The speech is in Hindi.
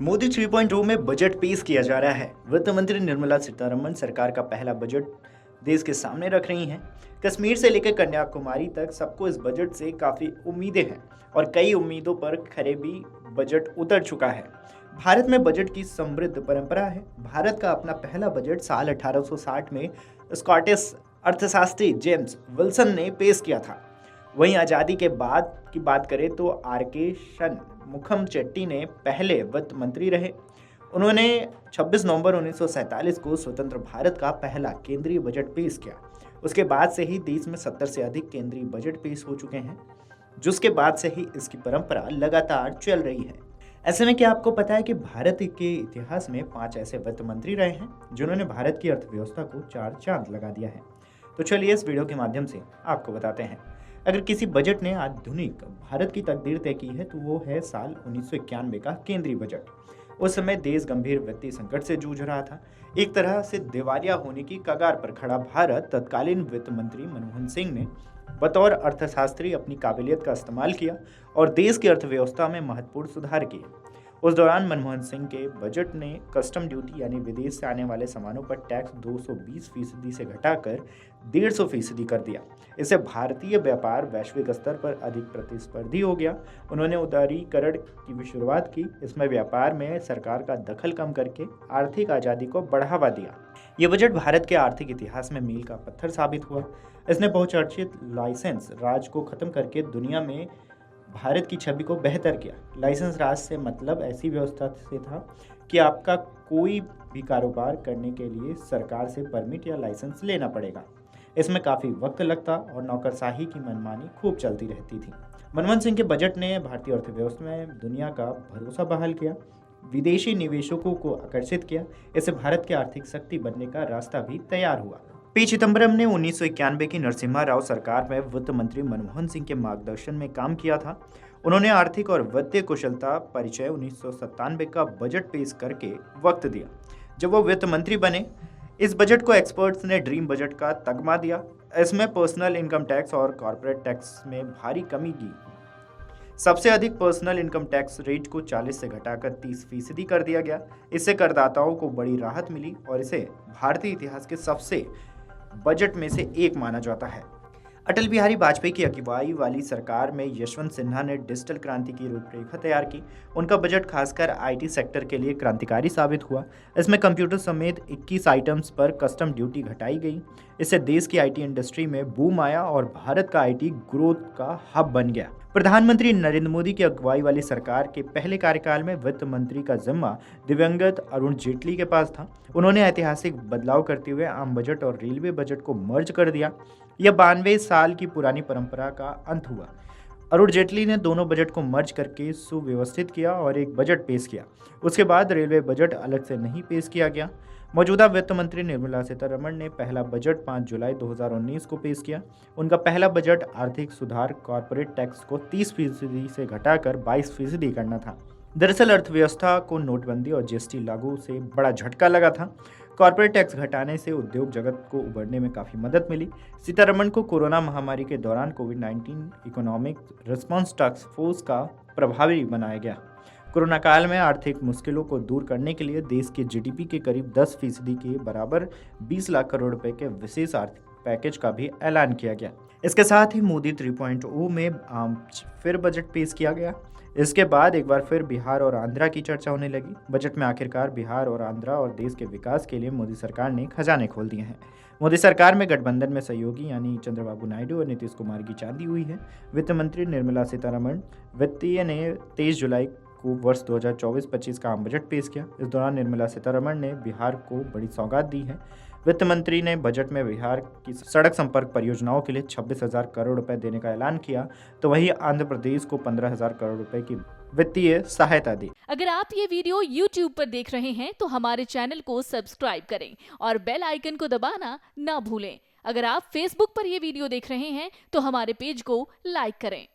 मोदी 3.0 में बजट पेश किया जा रहा है। वित्त मंत्री निर्मला सीतारमण सरकार का पहला बजट देश के सामने रख रही हैं। कश्मीर से लेकर कन्याकुमारी तक सबको इस बजट से काफ़ी उम्मीदें हैं और कई उम्मीदों पर खरे भी बजट उतर चुका है। भारत में बजट की समृद्ध परंपरा है। भारत का अपना पहला बजट साल 1860 में स्कॉटिश अर्थशास्त्री जेम्स विल्सन ने पेश किया था। वहीं आज़ादी के बाद की बात करें तो आर.के. शनमुखम चेट्टी ने पहले वित्त मंत्री रहे। उन्होंने 26 नवंबर 1947 को स्वतंत्र भारत का पहला केंद्रीय बजट पेश किया। उसके बाद से ही देश में 70 से अधिक केंद्रीय बजट पेश हो चुके हैं, जिसके बाद से ही इसकी परंपरा लगातार चल रही है। ऐसे में क्या आपको पता है कि भारत के इतिहास में 5 ऐसे वित्त मंत्री रहे हैं जिन्होंने भारत की अर्थव्यवस्था को 4 चांद लगा दिया है। तो चलिए इस वीडियो के माध्यम से आपको बताते हैं। अगर किसी बजट ने आधुनिक भारत की तकदीर तय की है तो वो है साल 1991 का केंद्रीय बजट। उस समय देश गंभीर वित्तीय संकट से जूझ रहा था। एक तरह से दिवालिया होने की कगार पर खड़ा भारत तत्कालीन वित्त मंत्री मनमोहन सिंह ने बतौर अर्थशास्त्री अपनी काबिलियत का इस्तेमाल किया और देश की अर्थव्यवस्था में महत्वपूर्ण सुधार किए। उस दौरान मनमोहन सिंह के बजट ने कस्टम ड्यूटी यानी विदेश से आने वाले सामानों पर टैक्स 220% से घटाकर 150% कर दिया। इससे भारतीय व्यापार वैश्विक स्तर पर अधिक प्रतिस्पर्धी हो गया। उन्होंने उदारीकरण की भी शुरुआत की। इसमें व्यापार में सरकार का दखल कम करके आर्थिक आज़ादी को बढ़ावा दिया। ये बजट भारत के आर्थिक इतिहास में मील का पत्थर साबित हुआ। इसने बहुचर्चित लाइसेंस राज को खत्म करके दुनिया में भारत की छवि को बेहतर किया। लाइसेंस राज से मतलब ऐसी व्यवस्था से था कि आपका कोई भी कारोबार करने के लिए सरकार से परमिट या लाइसेंस लेना पड़ेगा। इसमें काफ़ी वक्त लगता और नौकरशाही की मनमानी खूब चलती रहती थी। मनमोहन सिंह के बजट ने भारतीय अर्थव्यवस्था में दुनिया का भरोसा बहाल किया, विदेशी निवेशकों को आकर्षित किया। इससे भारत की आर्थिक शक्ति बनने का रास्ता भी तैयार हुआ। पी चिदम्बरम ने 1991 की नरसिम्हा राव सरकार में वित्त मंत्री मनमोहन सिंह के मार्गदर्शन में काम किया था। उन्होंने आर्थिक और वित्तीय कुशलता परिचय 1997 का बजट पेश करके वक्त दिया। जब वो वित्त मंत्री बने, इस बजट को एक्सपर्ट्स ने ड्रीम बजट का तगमा दिया। इसमें पर्सनल इनकम टैक्स और कॉर्पोरेट टैक्स में भारी कमी की। सबसे अधिक पर्सनल इनकम टैक्स रेट को 40 से घटाकर 30% कर दिया गया। इससे करदाताओं को बड़ी राहत मिली और इसे भारतीय इतिहास के सबसे बजट में से एक माना जाता है। अटल बिहारी वाजपेयी की अगुवाई वाली सरकार में यशवंत सिन्हा ने डिजिटल क्रांति की रूपरेखा तैयार की। उनका बजट खासकर आईटी सेक्टर के लिए क्रांतिकारी साबित हुआ। इसमें कंप्यूटर समेत 21 आइटम्स पर कस्टम ड्यूटी घटाई गई। इससे देश की आईटी इंडस्ट्री में बूम आया और भारत का आईटी ग्रोथ का हब बन गया। प्रधानमंत्री नरेंद्र मोदी की अगुवाई वाली सरकार के पहले कार्यकाल में वित्त मंत्री का जिम्मा दिवंगत अरुण जेटली के पास था। उन्होंने ऐतिहासिक बदलाव करते हुए आम बजट और रेलवे बजट को मर्ज कर दिया। यह 92 साल की पुरानी परंपरा का अंत हुआ। अरुण जेटली ने दोनों बजट को मर्ज करके सुव्यवस्थित किया और एक बजट पेश किया। उसके बाद रेलवे बजट अलग से नहीं पेश किया गया। मौजूदा वित्त मंत्री निर्मला सीतारमण ने पहला बजट 5 जुलाई 2019 को पेश किया। उनका पहला बजट आर्थिक सुधार कॉर्पोरेट टैक्स को 30% से घटाकर 22% करना था। दरअसल अर्थव्यवस्था को नोटबंदी और जीएसटी लागू से बड़ा झटका लगा था। कॉर्पोरेट टैक्स घटाने से उद्योग जगत को उभरने में काफ़ी मदद मिली। सीतारमण को कोरोना महामारी के दौरान कोविड-19 इकोनॉमिक रिस्पांस टास्क फोर्स का प्रभारी बनाया गया। कोरोना काल में आर्थिक मुश्किलों को दूर करने के लिए देश के जीडीपी के करीब 10% के बराबर 20 लाख करोड़ रुपए के विशेष आर्थिक पैकेज का भी ऐलान किया गया। इसके साथ ही मोदी 3.0 में फिर बजट पेश किया गया। इसके बाद एक बार फिर बिहार और आंध्रा की चर्चा होने लगी। बजट में आखिरकार बिहार और आंध्रा और देश के विकास के लिए मोदी सरकार ने खजाने खोल दिए हैं। मोदी सरकार में गठबंधन में सहयोगी यानी चंद्रबाबू नायडू और नीतीश कुमार की चांदी हुई है। वित्त मंत्री निर्मला सीतारमण वित्तीय ने 23 जुलाई को वर्ष 2024-25 का आम बजट पेश किया। इस दौरान निर्मला सीतारमण ने बिहार को बड़ी सौगात दी है। वित्त मंत्री ने बजट में बिहार की सड़क संपर्क परियोजनाओं के लिए 26,000 करोड़ रुपए देने का ऐलान किया, तो वहीं आंध्र प्रदेश को 15,000 करोड़ रुपए की वित्तीय सहायता दी। अगर आप ये वीडियो YouTube पर देख रहे हैं तो हमारे चैनल को सब्सक्राइब करें और बेल आइकन को दबाना ना भूलें। अगर आप Facebook पर ये वीडियो देख रहे हैं तो हमारे पेज को लाइक करें।